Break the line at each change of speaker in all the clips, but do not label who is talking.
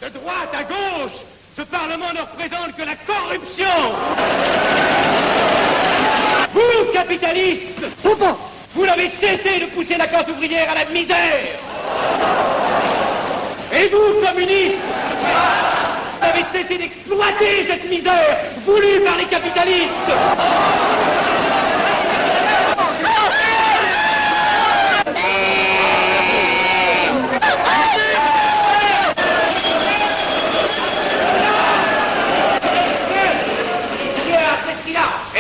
De droite à gauche, ce Parlement ne représente que la corruption. Vous, capitalistes, vous n'avez cessé de pousser la classe ouvrière à la misère. Et vous, communistes, vous avez cessé d'exploiter cette misère voulue par les capitalistes.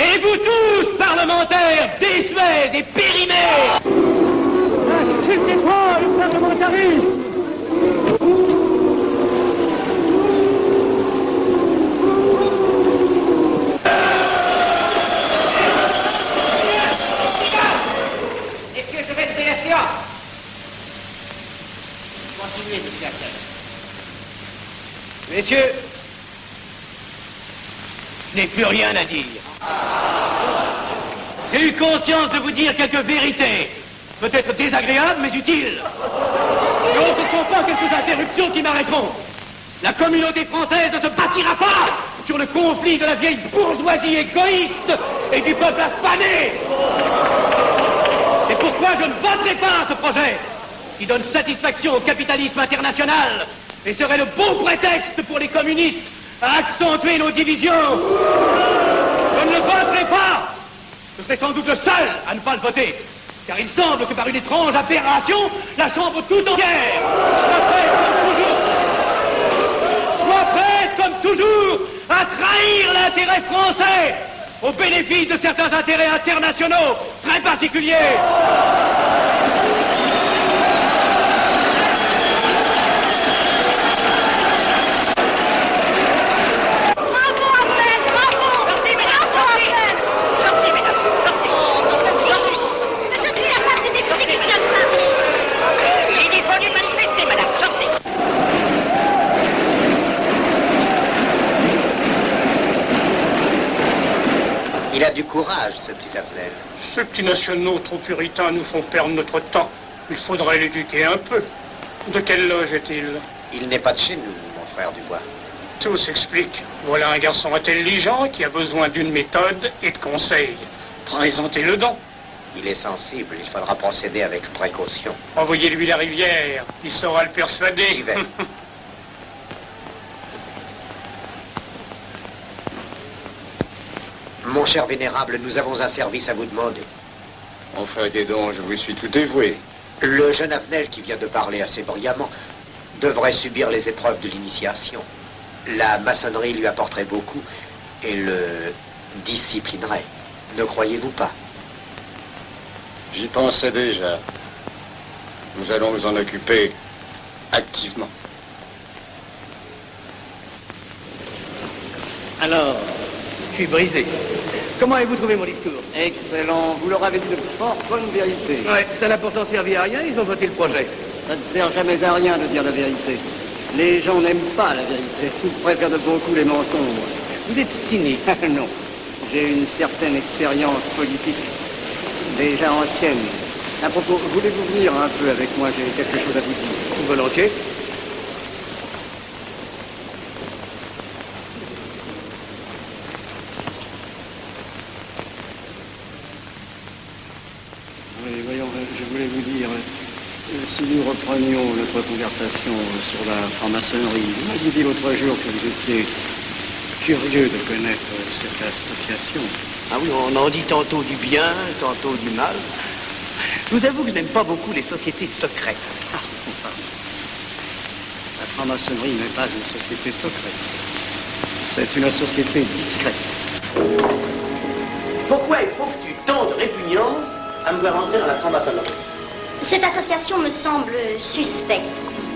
Et vous tous, parlementaires, désuets et périmés, insultez-moi le parlementarisme. Messieurs, je vais lever la séance. Continuez, monsieur Axel. Messieurs, je n'ai plus rien à dire. J'ai eu conscience de vous dire quelques vérités, peut-être désagréables, mais utiles. Donc ce ne sont pas quelques interruptions qui m'arrêteront. La communauté française ne se bâtira pas sur le conflit de la vieille bourgeoisie égoïste et du peuple affamé. C'est pourquoi je ne voterai pas ce projet qui donne satisfaction au capitalisme international et serait le bon prétexte pour les communistes à accentuer nos divisions. Je ne le voterai pas. Je serai sans doute le seul à ne pas le voter, car il semble que par une étrange aberration, la Chambre tout entière soit prête, comme toujours, à trahir l'intérêt français au bénéfice de certains intérêts internationaux très particuliers.
Il a du courage, ce petit Abdel.
Ces petits nationaux trop puritains nous font perdre notre temps. Il faudrait l'éduquer un peu. De quelle loge est-il?
Il n'est pas de chez nous, mon frère Dubois.
Tout s'explique. Voilà un garçon intelligent qui a besoin d'une méthode et de conseils. Présentez-le donc.
Il est sensible, il faudra procéder avec précaution.
Envoyez-lui la rivière, il saura le persuader.
J'y vais. Mon cher vénérable, nous avons un service à vous demander.
Enfin, dis donc, je vous suis tout dévoué.
Le jeune Avenel qui vient de parler assez brillamment devrait subir les épreuves de l'initiation. La maçonnerie lui apporterait beaucoup et le disciplinerait. Ne croyez-vous pas?
J'y pensais déjà. Nous allons nous en occuper activement.
Alors, je suis brisé. Comment avez-vous trouvé mon discours?
Excellent. Vous leur avez dit de fort bonne vérité.
Ouais, ça n'a pourtant servi à rien, ils ont voté le projet.
Ça ne sert jamais à rien de dire la vérité. Les gens n'aiment pas la vérité. Ils préfèrent de beaucoup les mensonges.
Vous êtes cynique.
Non. J'ai une certaine expérience politique, déjà ancienne. À propos, voulez-vous venir un peu avec moi? J'ai quelque chose à vous dire.
Volontiers.
Oui, voyons, je voulais vous dire, si nous reprenions notre conversation sur la franc-maçonnerie, vous m'aviez dit l'autre jour que vous étiez curieux de connaître cette association.
Ah oui, on en dit tantôt du bien, tantôt du mal. Je vous avoue que je n'aime pas beaucoup les sociétés secrètes.
Ah, pardon. La franc-maçonnerie n'est pas une société secrète. C'est une société discrète.
Pourquoi éprouves-tu tant de répugnance à me voir entrer dans la franc-maçonnerie?
Cette association me semble suspecte.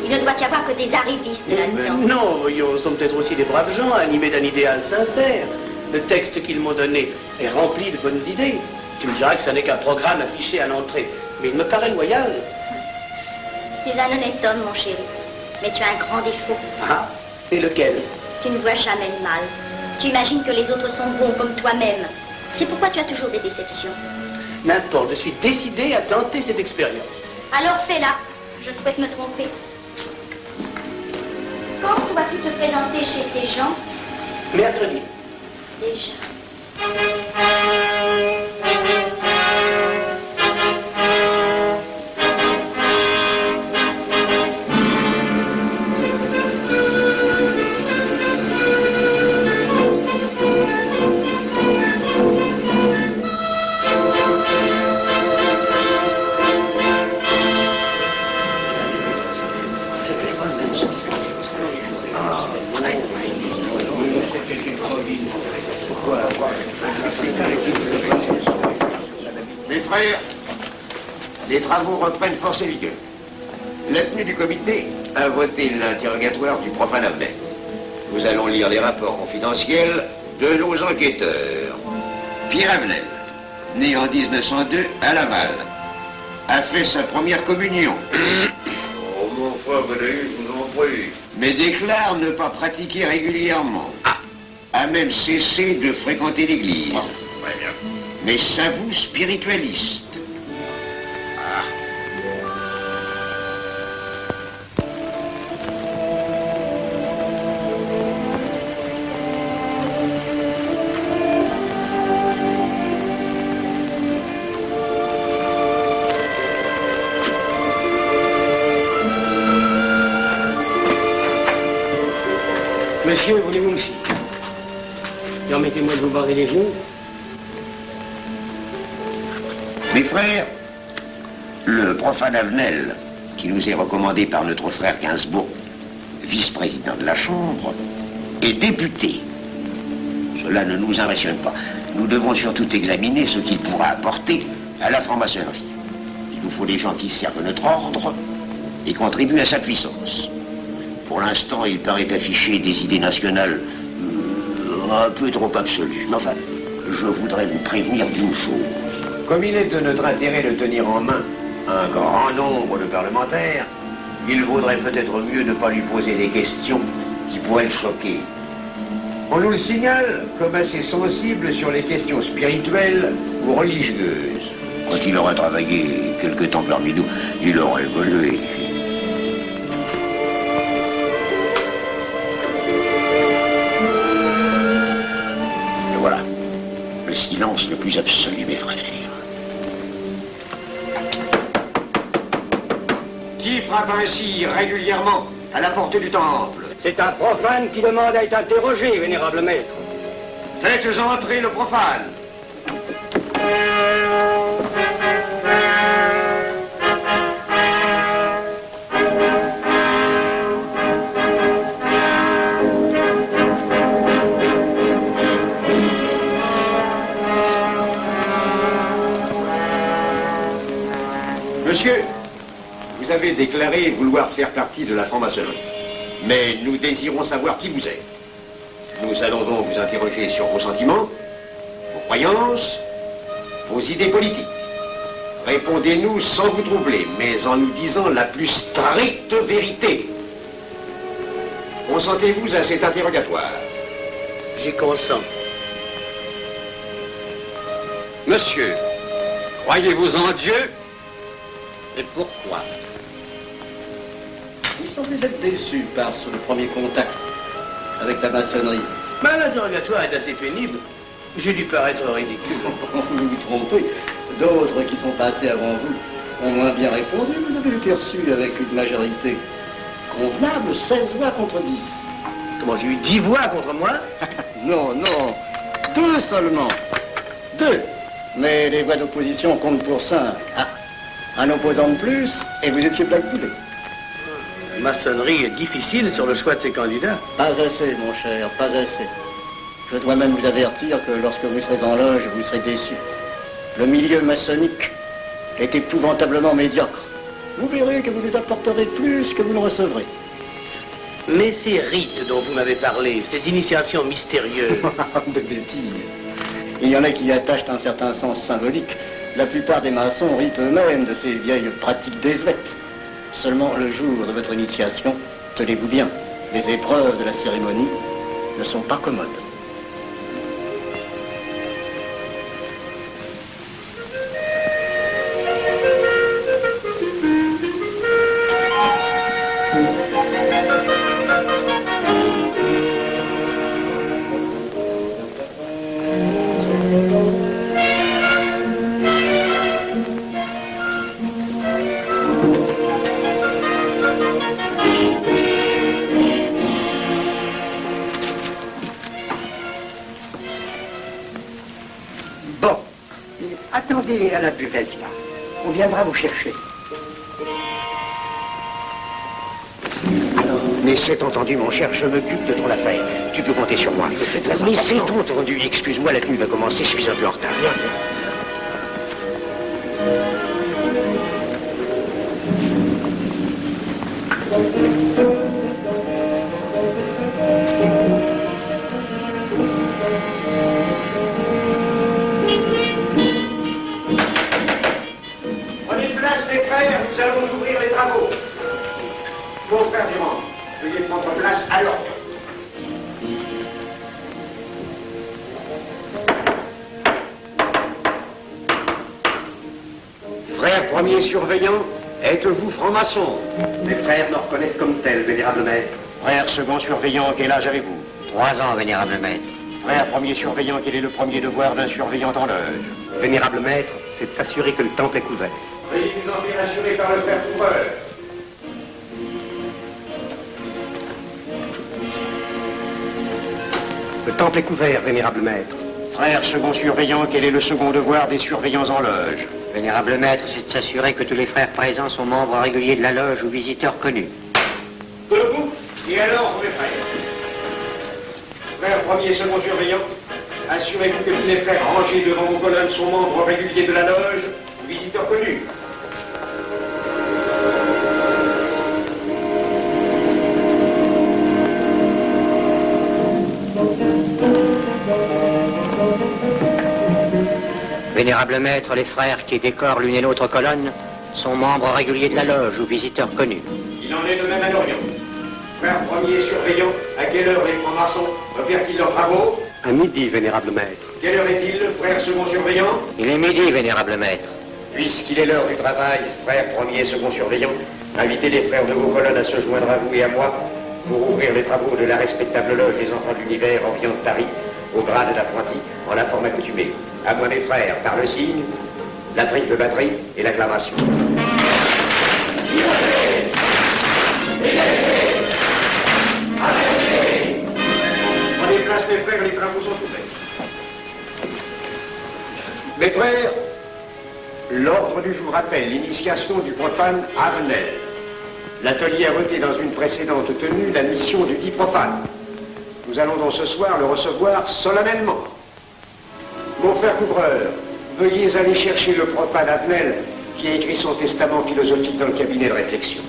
Il ne doit y avoir que des arrivistes là-dedans.
Non, voyons, ce sont peut-être aussi des braves gens animés d'un idéal sincère. Le texte qu'ils m'ont donné est rempli de bonnes idées. Tu me diras que ça n'est qu'un programme affiché à l'entrée. Mais il me paraît loyal.
Tu es un honnête homme, mon chéri. Mais tu as un grand défaut.
Ah, et lequel?
Tu ne vois jamais le mal. Tu imagines que les autres sont bons comme toi-même. C'est pourquoi tu as toujours des déceptions.
N'importe, je suis décidé à tenter cette expérience.
Alors fais-la. Je souhaite me tromper. Quand vas-tu te présenter chez ces gens?
Mercredi.
Déjà.
Mes frères, les travaux reprennent force et vigueur. La tenue du comité a voté l'interrogatoire du profane Abel. Nous allons lire les rapports confidentiels de nos enquêteurs. Pierre Avenel, né en 1902 à Laval, a fait sa première communion.
Oh, mon frère Valérie, je vous en prie.
Mais déclare ne pas pratiquer régulièrement. A même cessé de fréquenter l'église.
Très bien.
Mais s'avoue spiritualiste.
Monsieur, voulez-vous aussi? Permettez-moi de vous barrer les genoux.
Mes frères, le profane Avenel, qui nous est recommandé par notre frère Gainsbourg, vice-président de la Chambre, est député. Cela ne nous impressionne pas. Nous devons surtout examiner ce qu'il pourra apporter à la franc-maçonnerie. Il nous faut des gens qui servent notre ordre et contribuent à sa puissance. Pour l'instant, il paraît afficher des idées nationales un peu trop absolues. Mais enfin, je voudrais vous prévenir d'une chose. Comme il est de notre intérêt de tenir en main un grand nombre de parlementaires, il vaudrait peut-être mieux ne pas lui poser des questions qui pourraient le choquer. On nous le signale comme assez sensible sur les questions spirituelles ou religieuses. Quand il aura travaillé quelque temps parmi nous, il aura évolué. Et voilà, le silence le plus absolu, mes frères. Qui frappe ainsi régulièrement à la porte du temple?
C'est un profane qui demande à être interrogé, vénérable maître.
Faites entrer le profane. Monsieur, vous avez déclaré vouloir faire partie de la franc-maçonnerie. Mais nous désirons savoir qui vous êtes. Nous allons donc vous interroger sur vos sentiments, vos croyances, vos idées politiques. Répondez-nous sans vous troubler, mais en nous disant la plus stricte vérité. Consentez-vous à cet interrogatoire?
J'y consens.
Monsieur, croyez-vous en Dieu?
Et pourquoi?
Il semble être déçu par ce premier contact avec la maçonnerie.
Mais l'interrogatoire est assez pénible. J'ai dû paraître ridicule.
Vous vous trompez. D'autres qui sont passés avant vous ont moins bien répondu. Vous avez été reçu avec une majorité convenable, 16 voix contre 10.
Comment, j'ai eu 10 voix contre moi?
Non, non, 2 seulement. 2. Mais les voix d'opposition comptent pour 5. Ah, un opposant de plus, et vous étiez blackboulé.
La maçonnerie est difficile sur le choix de ses candidats.
Pas assez, mon cher, pas assez. Je dois même vous avertir que lorsque vous serez en loge, vous serez déçu. Le milieu maçonnique est épouvantablement médiocre. Vous verrez que vous nous apporterez plus que vous ne recevrez.
Mais ces rites dont vous m'avez parlé, ces initiations mystérieuses...
De bêtises. Il y en a qui y attachent un certain sens symbolique. La plupart des maçons rient eux-mêmes de ces vieilles pratiques désuètes. Seulement le jour de votre initiation, tenez-vous bien, les épreuves de la cérémonie ne sont pas commodes.
Attendez à la buvette, là. On viendra vous chercher. Mais c'est entendu, mon cher, je m'occupe de ton affaire. Tu peux compter sur moi. Mais c'est entendu. Excuse-moi, la tenue va commencer, je suis un peu en retard. Prenez place, mes frères, nous allons ouvrir les travaux. Mon frère Durand, veuillez prendre place à l'ordre. Frère premier surveillant, êtes-vous franc-maçon? Mes frères me reconnaissent comme tel, vénérable maître. Frère second surveillant, quel âge avez-vous?
3 ans, vénérable maître.
Frère premier surveillant, quel est le premier devoir d'un surveillant en loge?
Vénérable maître, c'est de s'assurer que le temple est couvert.
Veuillez vous en faire assurer par le frère couvreur.
Le temple est couvert, vénérable maître.
Frère second surveillant, quel est le second devoir des surveillants en loge?
Vénérable maître, c'est de s'assurer que tous les frères présents sont membres réguliers de la loge ou visiteurs connus.
Debout, et alors, mes frères? Frère premier et second surveillant, assurez-vous que tous les frères rangés devant vos colonnes sont membres réguliers de la loge ou visiteurs connus.
Vénérable maître, les frères qui décorent l'une et l'autre colonne sont membres réguliers de la loge ou visiteurs connus.
Il en est de même à l'Orient. Frère premier surveillant, à quelle heure les francs-maçons opèrent-ils leurs travaux?
À midi, vénérable maître.
Quelle heure est-il, frère second surveillant?
Il est midi, vénérable maître.
Puisqu'il est l'heure du travail, frère premier et second surveillant, invitez les frères de vos colonnes à se joindre à vous et à moi pour ouvrir les travaux de la respectable loge des enfants de l'univers en viande tarie, au grade d'apprenti, en la forme accoutumée. À moi, mes frères, par le signe, la triple batterie et l'acclamation. Prenez place, mes frères, les travaux sont ouverts. Mes frères, l'ordre du jour appelle l'initiation du profane Avenel. L'atelier a voté dans une précédente tenue la mission du dit profane. Nous allons donc ce soir le recevoir solennellement. Mon frère couvreur, veuillez aller chercher le profane Avenel qui a écrit son testament philosophique dans le cabinet de réflexion.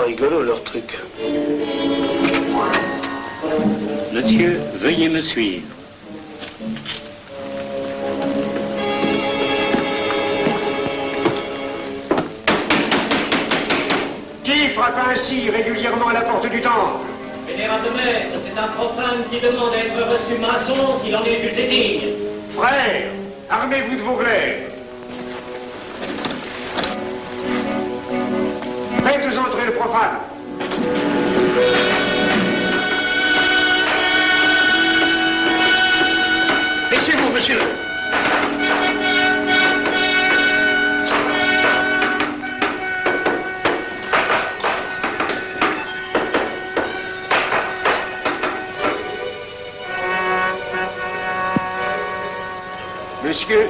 Rigolo leur truc.
Monsieur, veuillez me suivre.
Qui frappe ainsi régulièrement à la porte du temple?
Vénérable maître, c'est un profane qui demande à être reçu maçon s'il en est jugé digne.
Frères, armez-vous de vos glaives. Faites entrer le profane.
Laissez-vous, monsieur.
Monsieur,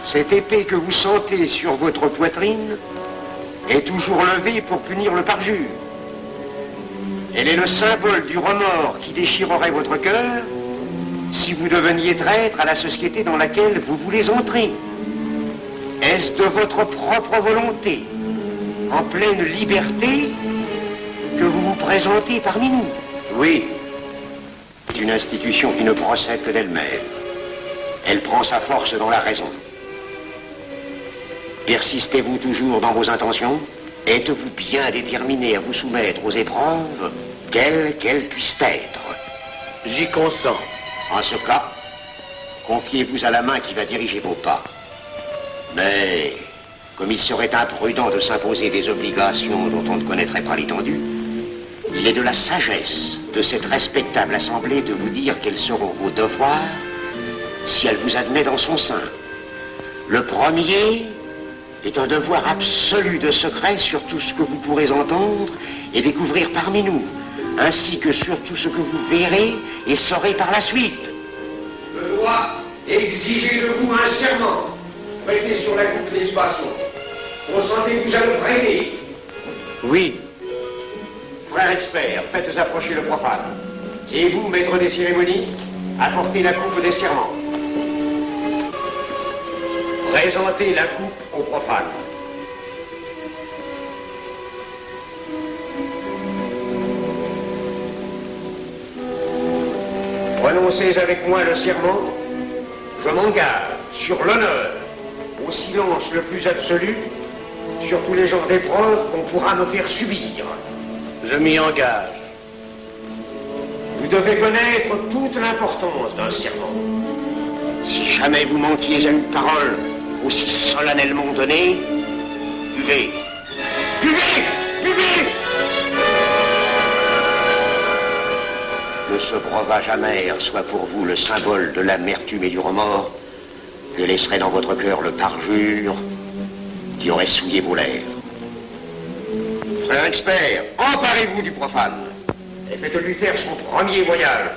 cette épée que vous sentez sur votre poitrine est toujours levée pour punir le parjure. Elle est le symbole du remords qui déchirerait votre cœur si vous deveniez traître à la société dans laquelle vous voulez entrer. Est-ce de votre propre volonté, en pleine liberté, que vous vous présentez parmi nous? Oui. C'est une institution qui ne procède que d'elle-même. Elle prend sa force dans la raison. Persistez-vous toujours dans vos intentions? Êtes-vous bien déterminé à vous soumettre aux épreuves, quelles qu'elles puissent être?
J'y consens.
En ce cas, confiez-vous à la main qui va diriger vos pas. Mais, comme il serait imprudent de s'imposer des obligations dont on ne connaîtrait pas l'étendue, il est de la sagesse de cette respectable assemblée de vous dire quels seront vos devoirs si elle vous admet dans son sein. Le premier est un devoir absolu de secret sur tout ce que vous pourrez entendre et découvrir parmi nous, ainsi que sur tout ce que vous verrez et saurez par la suite. Je dois exiger de vous un serment, prêté sur la coupe des libations. Consentez-vous à le prêter?
Oui.
Frère expert, faites approcher le profane. Et vous, maître des cérémonies, apportez la coupe des serments. Présentez la coupe au profane. Prononcez avec moi le serment. Je m'engage sur l'honneur, au silence le plus absolu, sur tous les genres d'épreuves qu'on pourra me faire subir.
Je m'y engage.
Vous devez connaître toute l'importance d'un serment. Si jamais vous manquiez à une parole aussi solennellement donnée, buvez. Buvez! Buvez! Que ce breuvage amer soit pour vous le symbole de l'amertume et du remords que laisserait dans votre cœur le parjure qui aurait souillé vos lèvres. Frère expert, emparez-vous du profane et faites-lui faire son premier voyage.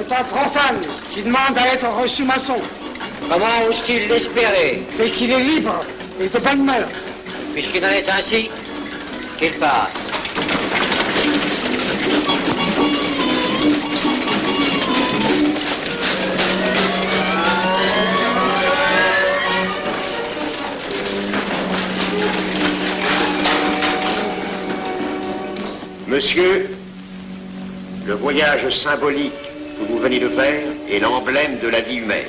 C'est un profane qui demande à être reçu maçon.
Comment ose-t-il l'espérer?
C'est qu'il est libre et de bonne mœurs.
Puisqu'il en est ainsi, qu'il passe.
Monsieur, le voyage symbolique que vous venez de faire est l'emblème de la vie humaine.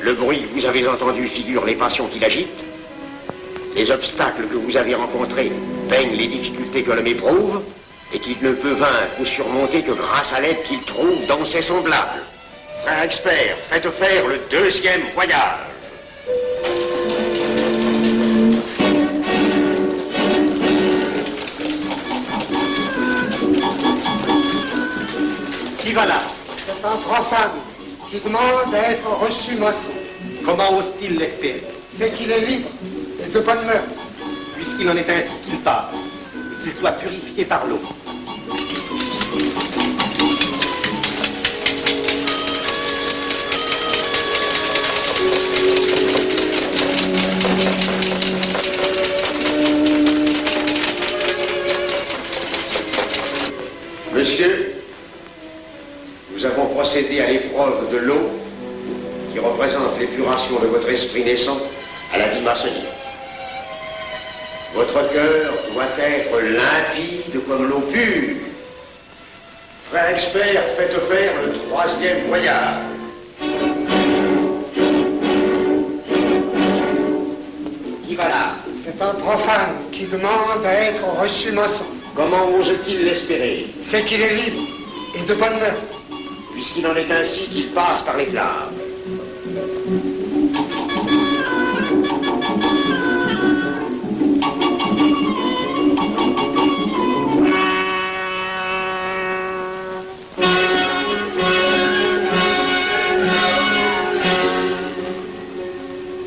Le bruit que vous avez entendu figure les passions qui l'agitent. Les obstacles que vous avez rencontrés peignent les difficultés que l'homme éprouve et qu'il ne peut vaincre ou surmonter que grâce à l'aide qu'il trouve dans ses semblables. Frère expert, faites faire le deuxième voyage.
va là?
C'est un profane qui demande d'être reçu maçon.
Comment ose-t-il l'espérer?
C'est qu'il est libre et de bonne mœurs.
Puisqu'il en est ainsi qu'il passe, et qu'il soit purifié par l'eau.
Monsieur, nous avons procédé à l'épreuve de l'eau qui représente l'épuration de votre esprit naissant à la maçonnique. Votre cœur doit être limpide comme l'eau pure. Frère expert, faites faire le 3e voyage. Qui va là?
C'est un profane qui demande à être reçu maçon.
Comment ose-t-il l'espérer?
C'est qu'il est libre et de bonne mœurs.
Puisqu'il en est ainsi qu'il passe par les flammes.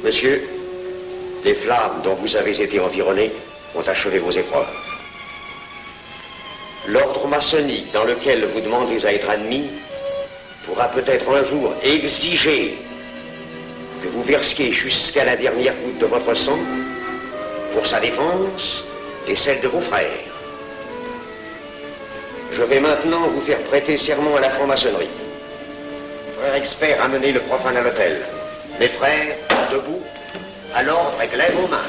Monsieur, les flammes dont vous avez été environné ont achevé vos épreuves. L'ordre maçonnique dans lequel vous demandez à être admis pourra peut-être un jour exiger que vous versiez jusqu'à la dernière goutte de votre sang pour sa défense et celle de vos frères. Je vais maintenant vous faire prêter serment à la franc-maçonnerie. Frère expert, amenez le profane à l'autel. Mes frères, debout, à l'ordre avec lèvres aux mains.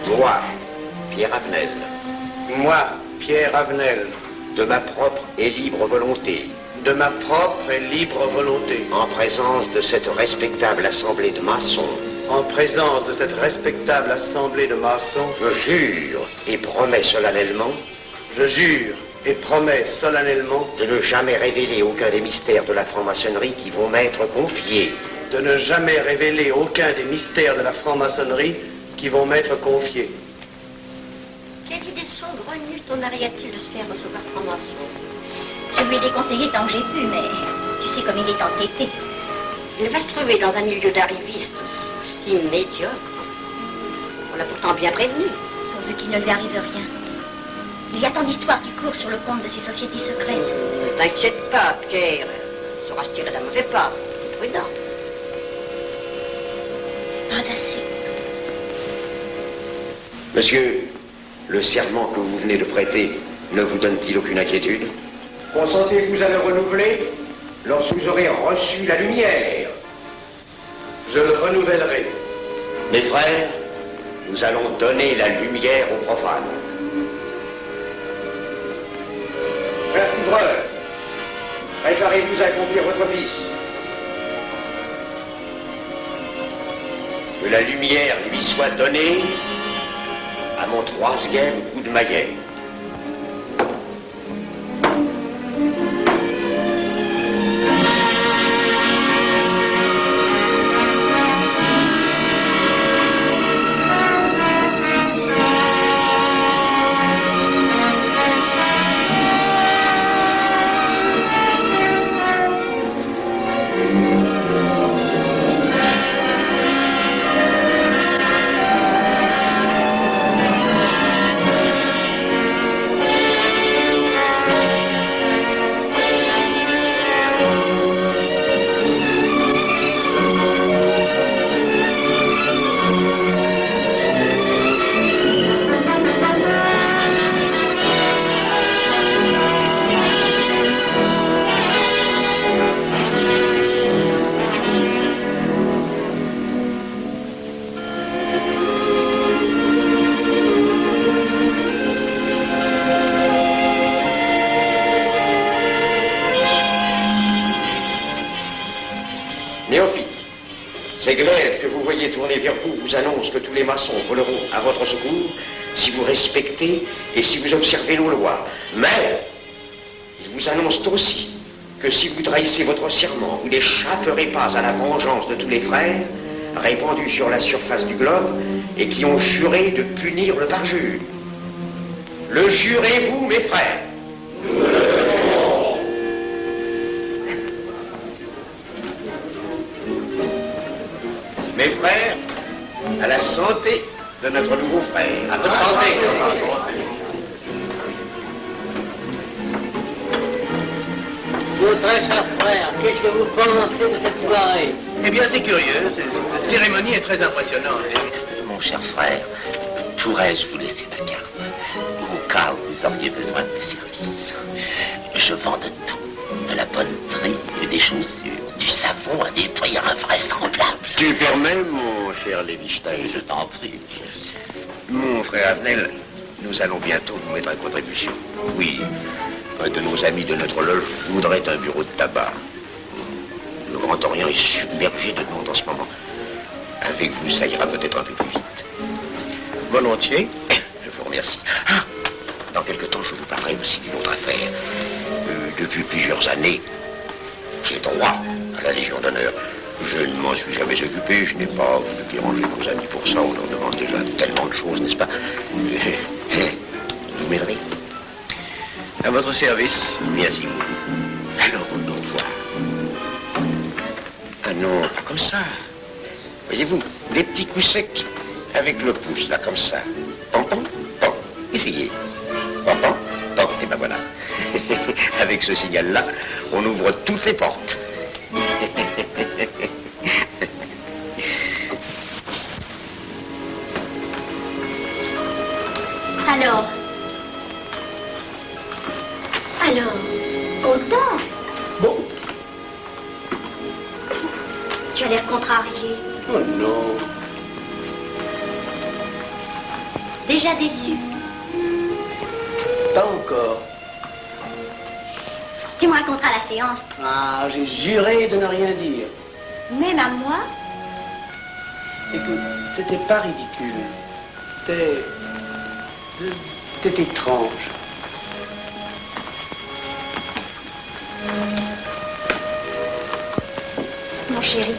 Moi, Pierre Avenel.
Moi, Pierre Avenel,
De ma propre et libre volonté.
de ma propre et libre volonté,
En présence de cette respectable assemblée de maçons.
en présence de cette respectable assemblée de maçons,
Je jure et promets solennellement
je jure et promets solennellement
de ne jamais révéler aucun des mystères de la franc-maçonnerie qui vont m'être confiés.
de ne jamais révéler aucun des mystères de la franc-maçonnerie qui vont m'être confiés.
Quelle idée saugrenue ton mari a-t-il de se faire recevoir franc-maçon? Je lui ai déconseillé tant que j'ai pu, mais tu sais comme il est entêté. Il va se trouver dans un milieu d'arrivistes si médiocre. On l'a pourtant bien prévenu, pourvu qu'il ne lui arrive rien. Il y a tant d'histoires qui courent sur le compte de ces sociétés secrètes. Ne t'inquiète pas, Pierre. Il saura se tirer d'un mauvais pas. Prudent. Pas d'assez.
Monsieur, le serment que vous venez de prêter ne vous donne-t-il aucune inquiétude? Consentez-vous à le renouveler lorsque vous aurez reçu la lumière?
Je le renouvellerai.
Mes frères, nous allons donner la lumière aux profanes. Frère couvreur, préparez-vous à accomplir votre office. Que la lumière lui soit donnée à mon 3e coup de maillet. Néophyte, ces glaives que vous voyez tourner vers vous vous annoncent que tous les maçons voleront à votre secours si vous respectez et si vous observez nos lois. Mais ils vous annoncent aussi que si vous trahissez votre serment, vous n'échapperez pas à la vengeance de tous les frères répandus sur la surface du globe et qui ont juré de punir le parjure. Le jurez-vous, mes frères? Mes frères, à la santé de notre nouveau frère. À votre santé.
Mon très cher frère, qu'est-ce que vous pensez de cette soirée?
Eh bien, c'est curieux. Cette cérémonie est très impressionnante.
Mon cher frère, pourrais-je vous laisser ma carte au cas où vous auriez besoin de mes services? Je vends de tout. De la bonneterie, des chaussures, du savon à des prix invraisemblables.
Tu permets, mon cher Lévi-Stein?
Je t'en prie. Mon frère Avenel, nous allons bientôt vous mettre à contribution. Oui, un de nos amis de notre loge voudrait un bureau de tabac. Le Grand Orient est submergé de monde en ce moment. Avec vous, ça ira peut-être un peu plus vite.
Volontiers.
Je vous remercie. Ah, dans quelque temps, je vous parlerai aussi d'une autre affaire. Depuis plusieurs années, j'ai droit à la Légion d'honneur. Je ne m'en suis jamais occupé, je n'ai pas voulu déranger vos amis pour ça, on leur demande déjà tellement de choses, n'est-ce pas? Vous m'aiderez?
À votre service.
Merci beaucoup. Alors, au revoir. Ah non, pas comme ça. Voyez-vous, des petits coups secs avec le pouce, là, comme ça. Pom, pom, pom. Essayez. Pom, pom, pom. Et ben voilà. Avec ce signal-là, on ouvre toutes les portes.
Alors, content?
Bon.
Tu as l'air contrarié.
Oh non.
Déjà déçu.
Pas encore.
Tu me raconteras la séance.
Ah, j'ai juré de ne rien dire.
Même à moi?
Écoute, c'était pas ridicule. C'était étrange.
Mon chéri.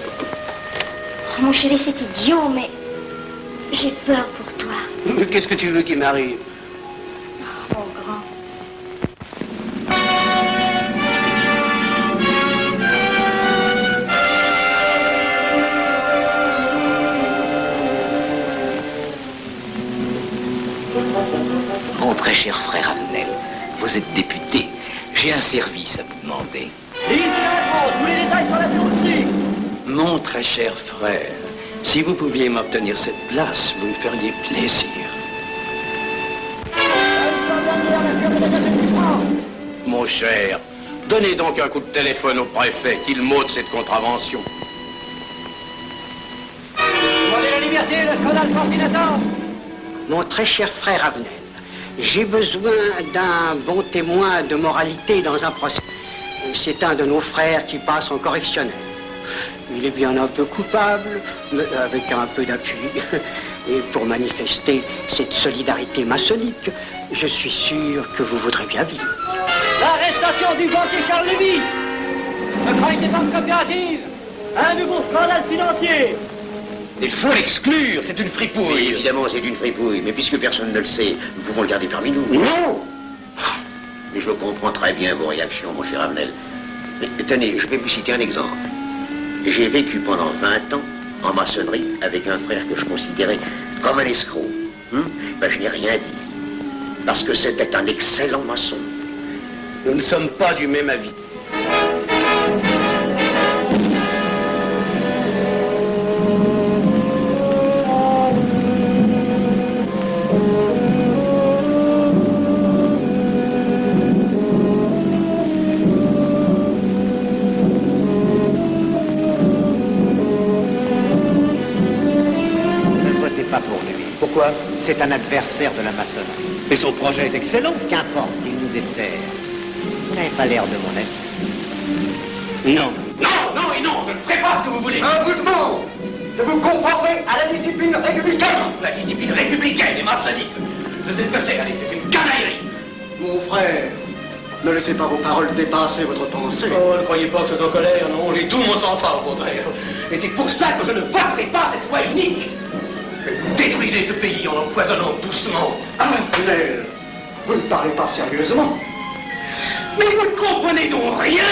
Oh, mon chéri, c'est idiot, mais j'ai peur pour toi.
Mais qu'est-ce que tu veux qu'il m'arrive?
Oh, mon grand.
Mon très cher frère Avenel, vous êtes député. J'ai un service à vous demander.
Tous les détails sur la bureauterie.
Mon très cher frère, si vous pouviez m'obtenir cette place, vous me feriez plaisir.
Mon cher, donnez donc un coup de téléphone au préfet, qu'il m'ôte cette contravention.
Demandez la liberté, le scandale fascinateur. Mon très cher frère Avenel, j'ai besoin d'un bon témoin de moralité dans un procès. C'est un de nos frères qui passe en correctionnel. Il est bien un peu coupable, mais avec un peu d'appui. Et pour manifester cette solidarité maçonnique, je suis sûr que vous voudrez bien vivre. L'arrestation du banquier Charles Lévy, le crime des banques coopératives, un nouveau scandale financier.
Il faut l'exclure, c'est une fripouille. Oui, évidemment, c'est une fripouille, mais puisque personne ne le sait, nous pouvons le garder parmi nous. Non! Mais je comprends très bien vos réactions, mon cher Avenel. Mais tenez, je vais vous citer un exemple. J'ai vécu pendant 20 ans en maçonnerie avec un frère que je considérais comme un escroc. Ben, je n'ai rien dit, parce que c'était un excellent maçon.
Nous ne sommes pas du même avis.
Pourquoi? C'est un adversaire de la maçonnerie.
Et son projet est excellent.
Qu'importe, il nous dessert. Vous n'avez pas l'air de mon ami.
Non. Non, non et non, je ne ferai pas ce que vous voulez.
Un bout de mot de vous conformer à la discipline républicaine.
La discipline républicaine et maçonnique. Je sais ce que c'est, allez, c'est une canaillerie.
Mon frère, ne laissez pas vos paroles dépasser votre pensée.
Oh, ne croyez pas que je sois en colère, non, j'ai tout mon sang-froid au contraire. Et c'est pour ça que je ne voterai pas cette loi unique. Détruisez ce pays en l'empoisonnant doucement.
Avenel, Vous ne parlez pas sérieusement.
Mais vous ne comprenez donc rien.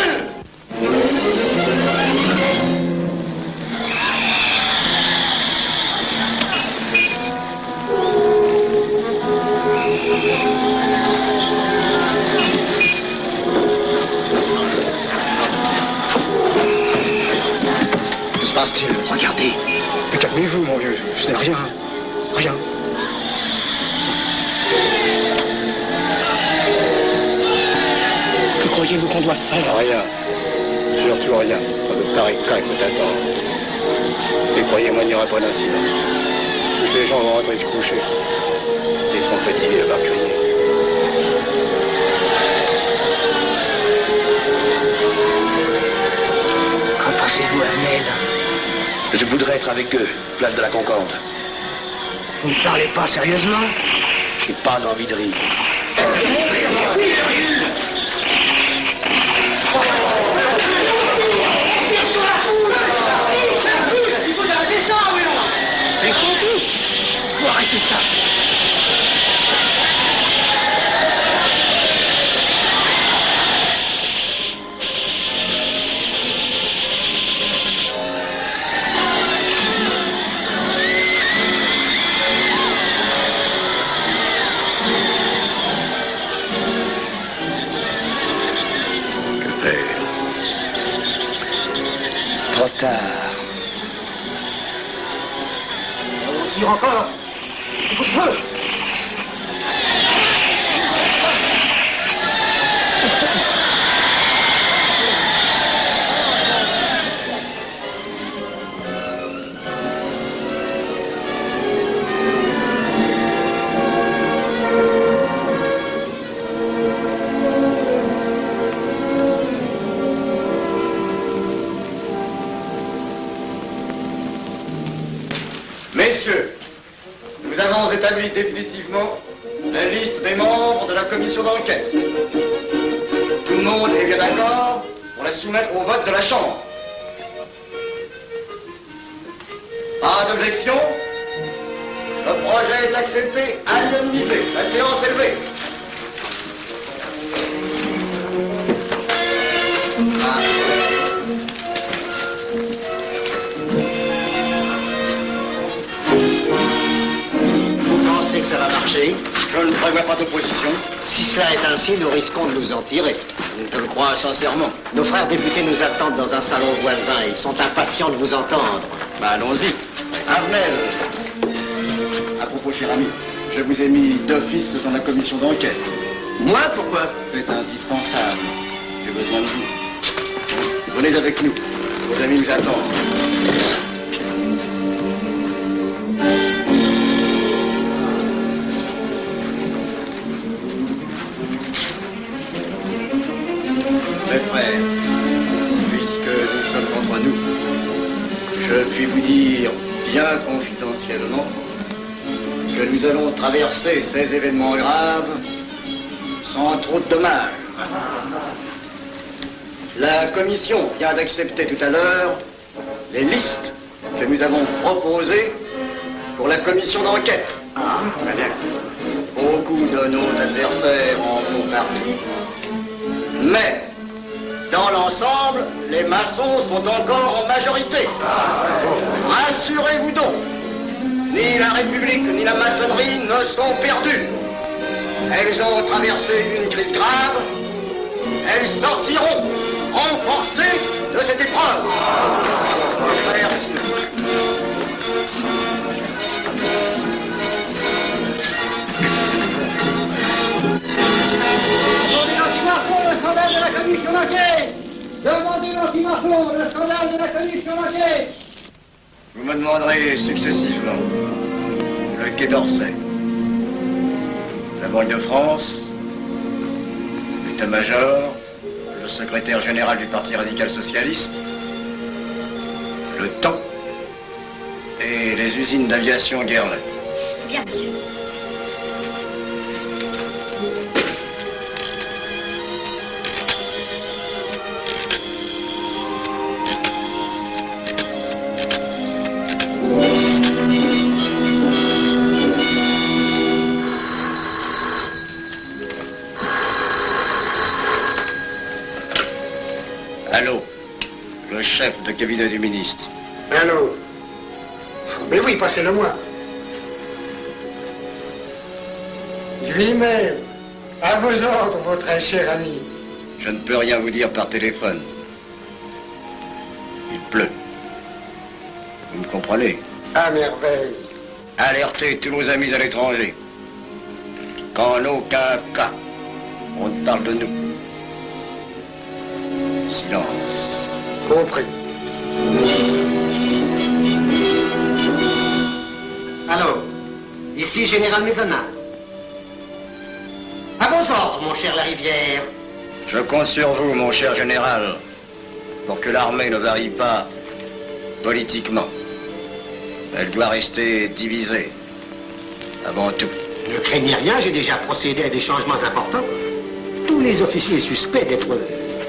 Que se passe-t-il? Regardez. Mais calmez-vous, mon vieux. Ce n'est rien. Rien. Que croyez-vous qu'on doit faire? Rien. Surtout rien. Pas de pareil cas que t'attends. Et croyez-moi, il n'y aura pas d'incident. Tous ces gens vont rentrer se coucher. Ils sont fatigués de voir crier.
Qu'en pensez-vous, Arnel?
Je voudrais être avec eux, place de la Concorde.
Vous ne parlez pas sérieusement?
J'ai pas envie de rire.
Faut arrêter ça.
Que faire? Trop tard.
On tire encore. Coup de feu.
Messieurs, nous avons établi définitivement la liste des membres de la commission d'enquête. Tout le monde est bien d'accord pour la soumettre au vote de la Chambre. Pas d'objection? Le projet est accepté à l'unanimité. La séance est levée.
Que ça va marcher?
Je ne prévois pas d'opposition.
Si cela est ainsi, nous risquons de nous en tirer.
Je le crois sincèrement.
Nos frères députés nous attendent dans un salon voisin. Ils sont impatients de vous entendre.
Allons-y. Arnel. À propos, cher ami, je vous ai mis d'office dans la commission d'enquête.
Moi, pourquoi?
C'est indispensable. J'ai besoin de vous. Venez avec nous. Vos amis nous attendent. Mes frères, puisque nous sommes entre nous, je puis vous dire bien confidentiellement que nous allons traverser ces événements graves sans trop de dommages. La commission vient d'accepter tout à l'heure les listes que nous avons proposées pour la commission d'enquête. Beaucoup de nos adversaires en font partie, mais dans l'ensemble, les maçons sont encore en majorité. Rassurez-vous donc, ni la République ni la maçonnerie ne sont perdues. Elles ont traversé une crise grave. Elles sortiront renforcées de cette épreuve. Merci.
Demandez l'anti-Marfond, le scandale de la commission d'enquête. Demandez l'anti-Marfond, le scandale de la commission d'enquête.
Vous me demanderez successivement le Quai d'Orsay, la Banque de France, l'état-major, le secrétaire général du Parti radical socialiste, le temps et les usines d'aviation Guerlain.
Bien, monsieur.
Allô, le chef de cabinet du ministre.
Allô? Mais oui, passez-le-moi. Lui-même, à vos ordres, mon très cher ami.
Je ne peux rien vous dire par téléphone. Il pleut. Vous me comprenez?
À merveille.
Alertez tous nos amis à l'étranger. Qu'en aucun cas, on ne parle de nous. Silence.
Compris.
Allô, ici Général Maisonnat. À vos ordres, mon cher Larivière.
Je compte sur vous, mon cher général, pour que l'armée ne varie pas politiquement. Elle doit rester divisée, avant tout.
Ne craignez rien, j'ai déjà procédé à des changements importants. Tous les officiers suspects d'être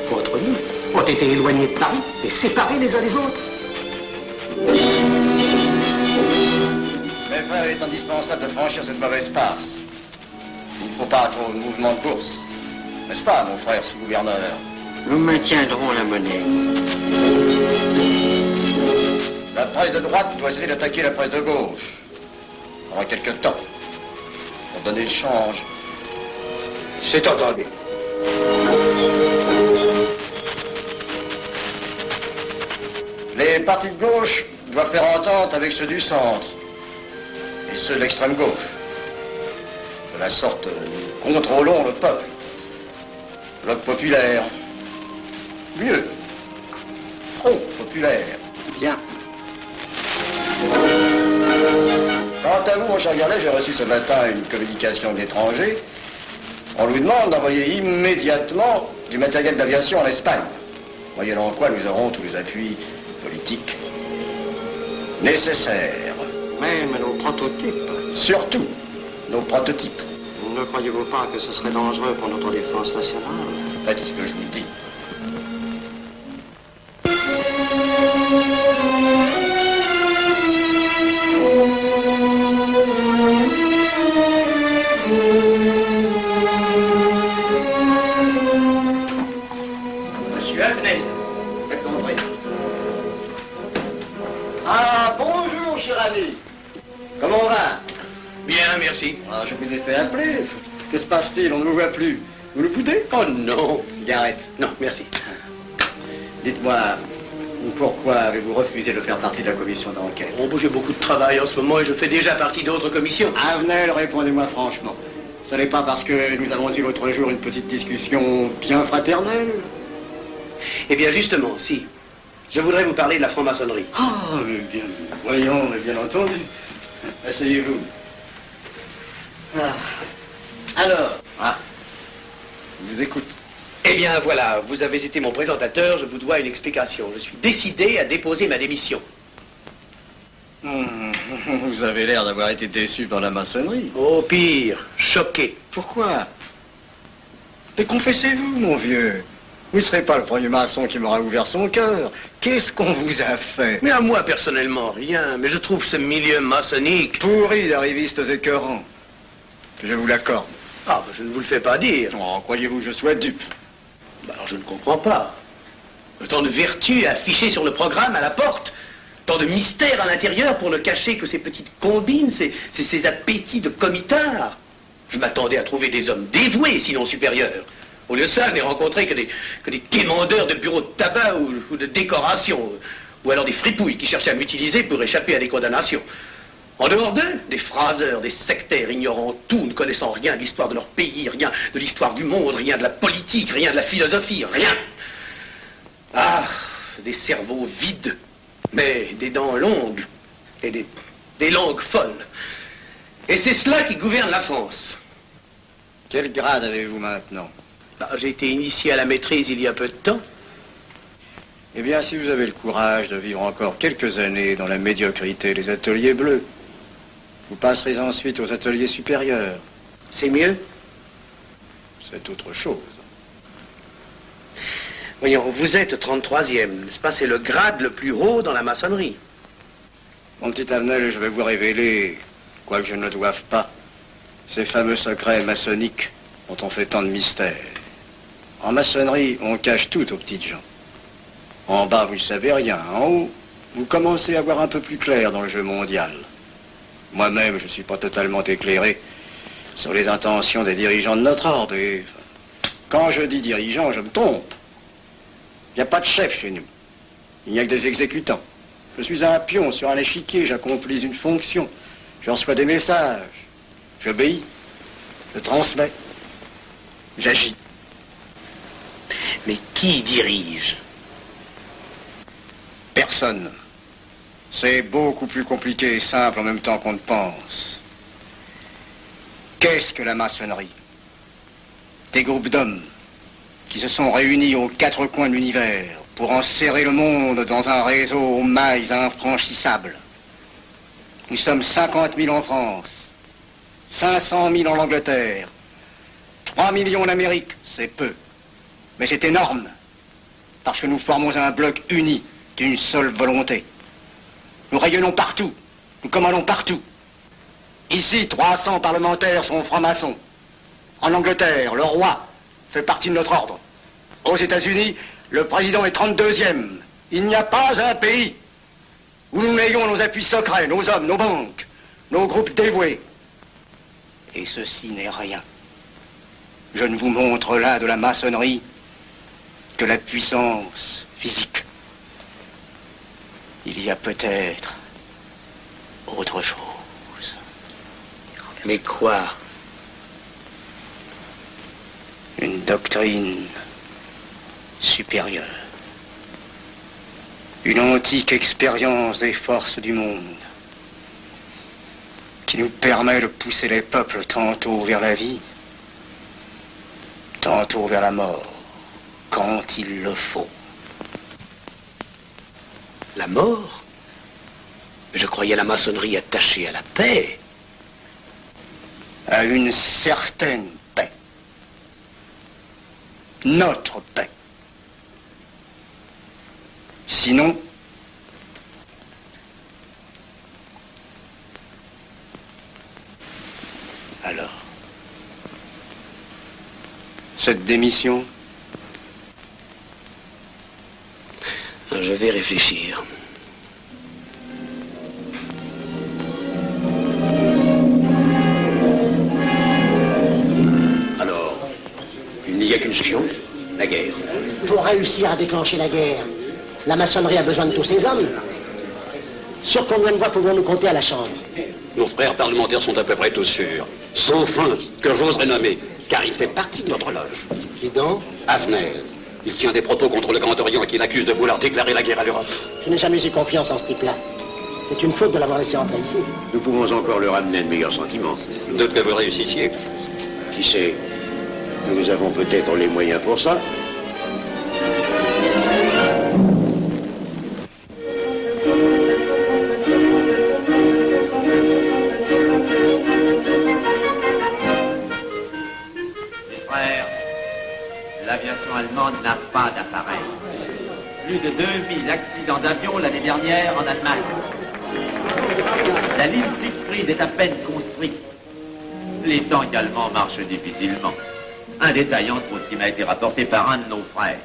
contre nous ont été éloignés de Paris et séparés les uns des autres.
Mes frères, il est indispensable de franchir cette mauvaise passe. Il ne faut pas trop de mouvement de bourse. N'est-ce pas, mon frère sous-gouverneur?
Nous maintiendrons la monnaie.
La presse de droite doit essayer d'attaquer la presse de gauche. Pendant quelque temps. Pour donner le change.
C'est entendu.
Les partis de gauche doivent faire entente avec ceux du centre. Et ceux de l'extrême gauche. De la sorte, nous contrôlons le peuple. Bloc populaire. Mieux. Front populaire.
Bien.
Quant à vous, mon cher Garlet, j'ai reçu ce matin une communication de l'étranger. On nous demande d'envoyer immédiatement du matériel d'aviation en Espagne. Moyennant quoi nous aurons tous les appuis politiques nécessaires.
Même nos prototypes.
Surtout nos prototypes.
Ne croyez-vous pas que ce serait dangereux pour notre défense nationale?
Faites ce que je vous dis.
Monsieur Avenel.
Faites entrer. Ah, bonjour, cher ami. Comment on va?
Bien, merci.
Ah, je vous ai fait appeler. Que se passe-t-il? On ne vous voit plus. Vous le boudez?
Oh non.
Cigarette.
Non, merci.
Dites-moi, pourquoi avez-vous refusé de faire partie de la commission d'enquête?
Bon, j'ai beaucoup de travail en ce moment et je fais déjà partie d'autres commissions.
Avenel, répondez-moi franchement. Ce n'est pas parce que nous avons eu l'autre jour une petite discussion bien fraternelle?
Eh bien, justement, si. Je voudrais vous parler de la franc-maçonnerie.
Ah, mais bien, voyons, mais bien entendu. Asseyez-vous. Alors? Ah, je vous écoute.
Eh bien, voilà, vous avez été mon présentateur, je vous dois une explication. Je suis décidé à déposer ma démission.
Vous avez l'air d'avoir été déçu par la maçonnerie.
Au pire, choqué.
Pourquoi? Mais confessez-vous, mon vieux. Vous ne serez pas le premier maçon qui m'aura ouvert son cœur. Qu'est-ce qu'on vous a fait?
Mais à moi, personnellement, rien. Mais je trouve ce milieu maçonnique...
Pourri d'arrivistes écœurants. Je vous l'accorde.
Ah, je ne vous le fais pas dire.
Oh, croyez-vous que je sois dupe?
Bah, alors je ne comprends pas. Tant de vertu affichées sur le programme à la porte. Tant de mystère à l'intérieur pour ne cacher que ces petites combines, ces appétits de comitards. Je m'attendais à trouver des hommes dévoués, sinon supérieurs. Au lieu de ça, je n'ai rencontré que des quémandeurs de bureaux de tabac ou de décoration. Ou alors des fripouilles qui cherchaient à m'utiliser pour échapper à des condamnations. En dehors d'eux, des phraseurs, des sectaires ignorant tout, ne connaissant rien de l'histoire de leur pays, rien de l'histoire du monde, rien de la politique, rien de la philosophie, rien. Ah, des cerveaux vides, mais des dents longues et des langues folles. Et c'est cela qui gouverne la France.
Quel grade avez-vous maintenant?
Bah, j'ai été initié à la maîtrise il y a peu de temps.
Eh bien, si vous avez le courage de vivre encore quelques années dans la médiocrité des ateliers bleus, vous passerez ensuite aux ateliers supérieurs.
C'est mieux?
C'est autre chose.
Voyons, vous êtes 33e, n'est-ce pas? C'est le grade le plus haut dans la maçonnerie.
Mon petit Avenel, je vais vous révéler, quoique je ne le doive pas, ces fameux secrets maçonniques dont on fait tant de mystères. En maçonnerie, on cache tout aux petites gens. En bas, vous ne savez rien. En haut, vous commencez à voir un peu plus clair dans le jeu mondial. Moi-même, je ne suis pas totalement éclairé sur les intentions des dirigeants de notre ordre. Et quand je dis dirigeants, je me trompe. Il n'y a pas de chef chez nous. Il n'y a que des exécutants. Je suis un pion sur un échiquier, j'accomplis une fonction. Je reçois des messages. J'obéis. Je transmets. J'agis.
Mais qui dirige?
Personne. C'est beaucoup plus compliqué et simple en même temps qu'on ne pense. Qu'est-ce que la maçonnerie? Des groupes d'hommes qui se sont réunis aux quatre coins de l'univers pour enserrer le monde dans un réseau aux mailles infranchissables. Nous sommes 50 000 en France, 500 000 en Angleterre, 3 millions en Amérique, c'est peu. Mais c'est énorme, parce que nous formons un bloc uni d'une seule volonté. Nous rayonnons partout, nous commandons partout. Ici, 300 parlementaires sont francs-maçons. En Angleterre, le roi fait partie de notre ordre. Aux États-Unis, le président est 32e. Il n'y a pas un pays où nous n'ayons nos appuis secrets, nos hommes, nos banques, nos groupes dévoués. Et ceci n'est rien. Je ne vous montre là de la maçonnerie que la puissance physique. Il y a peut-être autre chose.
Mais quoi?
Une doctrine supérieure. Une antique expérience des forces du monde qui nous permet de pousser les peuples tantôt vers la vie, tantôt vers la mort, quand il le faut.
La mort? Je croyais la maçonnerie attachée à la paix.
À une certaine paix. Notre paix. Sinon, alors, cette démission,
je vais réfléchir.
Alors, il n'y a qu'une solution, la guerre.
Pour réussir à déclencher la guerre, la maçonnerie a besoin de tous ces hommes. Sur combien de voix pouvons-nous compter à la Chambre?
Nos frères parlementaires sont à peu près tous sûrs. Sauf un que j'oserais nommer, car il fait partie de notre loge.
Dis donc,
Avenel. Il tient des propos contre le Grand Orient qui l'accuse de vouloir déclarer la guerre à l'Europe.
je n'ai jamais eu confiance en ce type-là. C'est une faute de l'avoir laissé entrer ici.
Nous pouvons encore leur amener de meilleurs sentiments.
De que vous réussissiez.
Qui sait? Nous avons peut-être les moyens pour ça.
L'aviation allemande n'a pas d'appareil. Plus de 2000 accidents d'avion l'année dernière en Allemagne. La ligne Siegfried est à peine construite. Les tanks allemands marchent difficilement. Un détail entre autres qui m'a été rapporté par un de nos frères.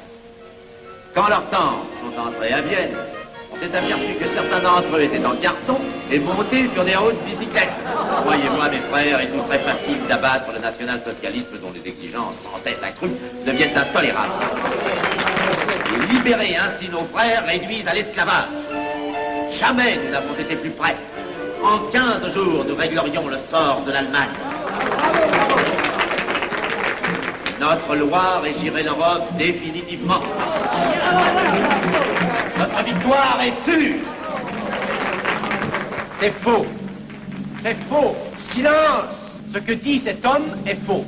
Quand leurs tanks sont entrés à Vienne, on s'est aperçu que certains d'entre eux étaient en carton et montés sur des hautes bicyclettes. Croyez-moi, mes frères, il nous serait facile d'abattre le national-socialisme dont les exigences sans cesse accrues deviennent intolérables. Et libérer ainsi nos frères réduits à l'esclavage. Jamais nous n'avons été plus près. En 15 jours, nous réglerions le sort de l'Allemagne. Notre loi régirait l'Europe définitivement. Notre victoire est sûre. C'est faux. C'est faux. Silence. Ce que dit cet homme est faux.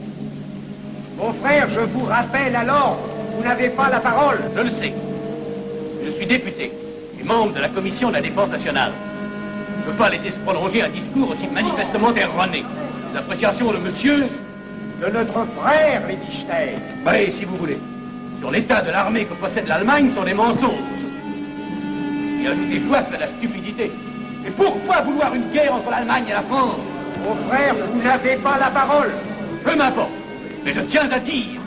Mon frère, je vous rappelle alors, vous n'avez pas la parole. Je le sais. Je suis député et membre de la commission de la défense nationale. Je ne peux pas laisser se prolonger un discours aussi manifestement erroné. L'appréciation de monsieur... de notre frère, Liechtenstein. Oui, si vous voulez. Sur l'état de l'armée que possède l'Allemagne sont des mensonges. Et ajoutez-toi cela la stupidité. Et pourquoi vouloir une guerre entre l'Allemagne et la France? Mon frère, vous n'avez pas la parole. Peu m'importe. Mais je tiens à dire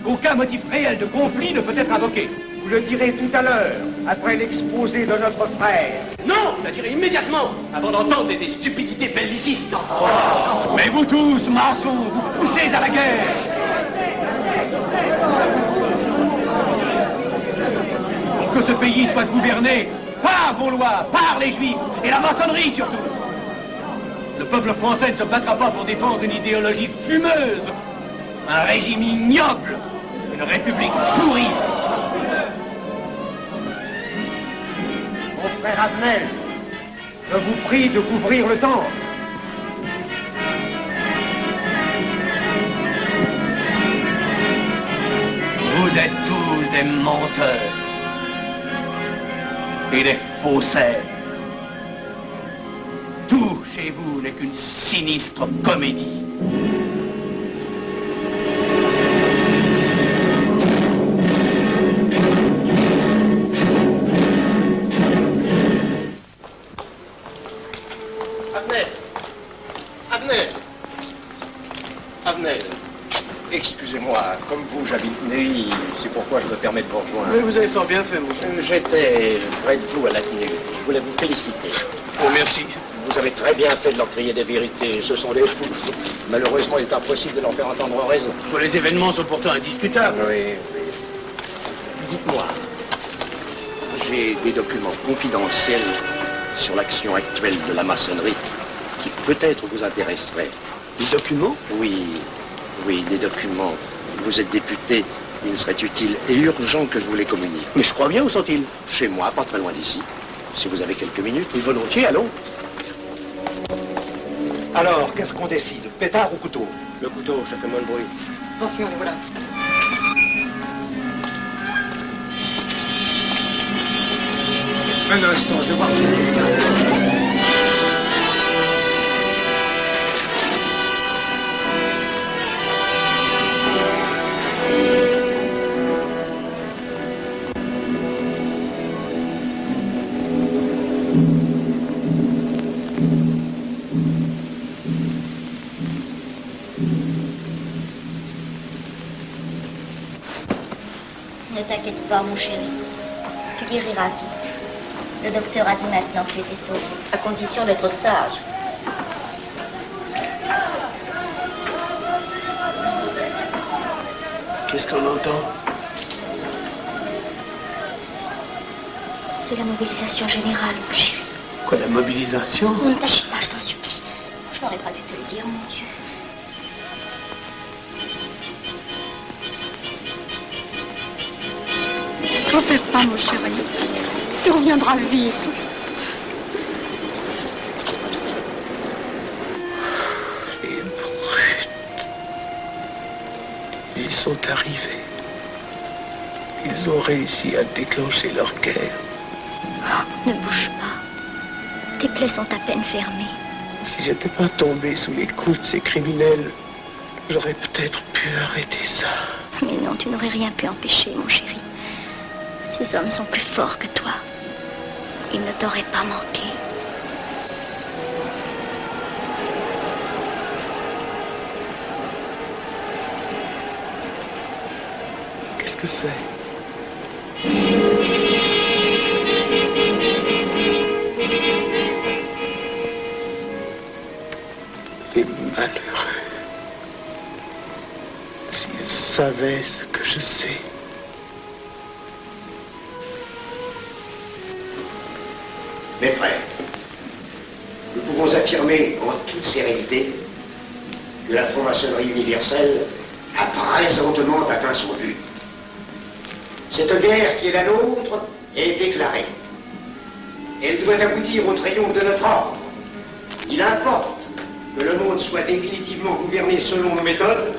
qu'aucun motif réel de conflit ne peut être invoqué. Vous le direz tout à l'heure, après l'exposé de notre frère. Non, je le dirai immédiatement, avant d'entendre des stupidités bellicistes. Mais vous tous, maçons, vous poussez à la guerre. Pour que ce pays soit gouverné par vos lois, par les Juifs, et la maçonnerie surtout. Le peuple français ne se battra pas pour défendre une idéologie fumeuse, un régime ignoble, une république pourrie. Mon frère Abnel, je vous prie de couvrir le temple. Vous êtes tous des menteurs et des faussaires. Tout chez vous n'est qu'une sinistre comédie.
Abnel, excusez-moi, comme vous, j'habite Neuilly, c'est pourquoi je me permets de vous rejoindre.
Oui, vous avez fort bien fait, mon frère.
J'étais près de vous à la tenue. Je voulais vous féliciter.
Oh, merci.
Vous avez très bien fait de leur crier des vérités. Ce sont des fous. Malheureusement, il est impossible de leur faire entendre raison.
Les événements sont pourtant indiscutables.
Oui, oui. Dites-moi, j'ai des documents confidentiels sur l'action actuelle de la maçonnerie qui peut-être vous intéresseraient.
Des documents?
Oui, oui, des documents. Vous êtes député, il serait utile et urgent que je vous les communique.
Mais je crois bien, où sont-ils?
Chez moi, pas très loin d'ici. Si vous avez quelques minutes.
Et volontiers, allons.
Alors, qu'est-ce qu'on décide? Pétard ou couteau?
Le couteau, ça fait moins de bruit.
Attention, voilà.
Un instant, je vais voir si quelqu'un...
Ne t'inquiète pas, mon chéri. Tu guériras vite. Le docteur a dit maintenant que tu étais sauvé, à condition d'être sage.
Qu'est-ce qu'on entend?
C'est la mobilisation générale, mon chéri.
Quoi, la mobilisation?
Ne t'agite pas, je t'en supplie. Je n'aurais pas dû te le dire, mon Dieu.
T'en fais pas, mon chéri. Tu reviendras vite.
Les brutes. Ils sont arrivés. Ils ont réussi à déclencher leur guerre.
Oh, ne bouge pas. Tes plaies sont à peine fermées.
Si j'étais pas tombé sous les coups de ces criminels, j'aurais peut-être pu arrêter ça.
Mais non, tu n'aurais rien pu empêcher, mon chéri. Ces hommes sont plus forts que toi. Ils ne t'auraient pas manqué.
Qu'est-ce que c'est? Les malheureux. S'ils savaient ce que je sais.
Mes frères, nous pouvons affirmer en toute sérénité que la franc-maçonnerie universelle a présentement atteint son but. Cette guerre qui est la nôtre est déclarée. Elle doit aboutir au triomphe de notre ordre. Il importe que le monde soit définitivement gouverné selon nos méthodes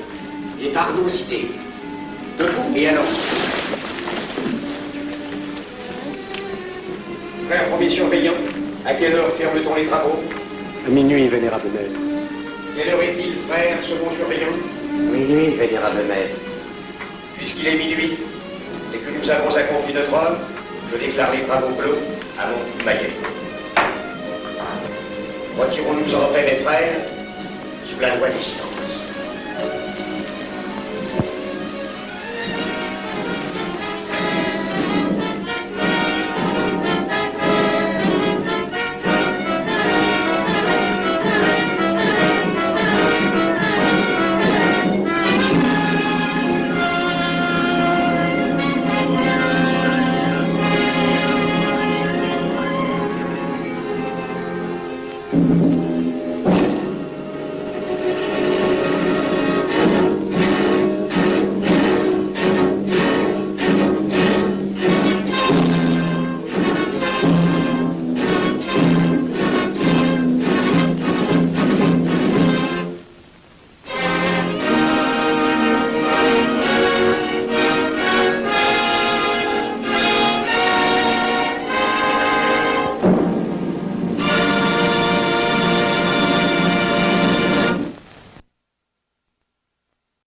et par nos idées. Debout et alors. Frère premier surveillant, à quelle heure ferme-t-on les travaux?
À minuit, vénérable maître.
Quelle heure est-il, frère second surveillant?
Minuit, vénérable maître.
Puisqu'il est minuit et que nous avons accompli notre œuvre, je déclare les travaux clos à mon maillet. Retirons-nous en paix, mes frères, sous la loi du silence.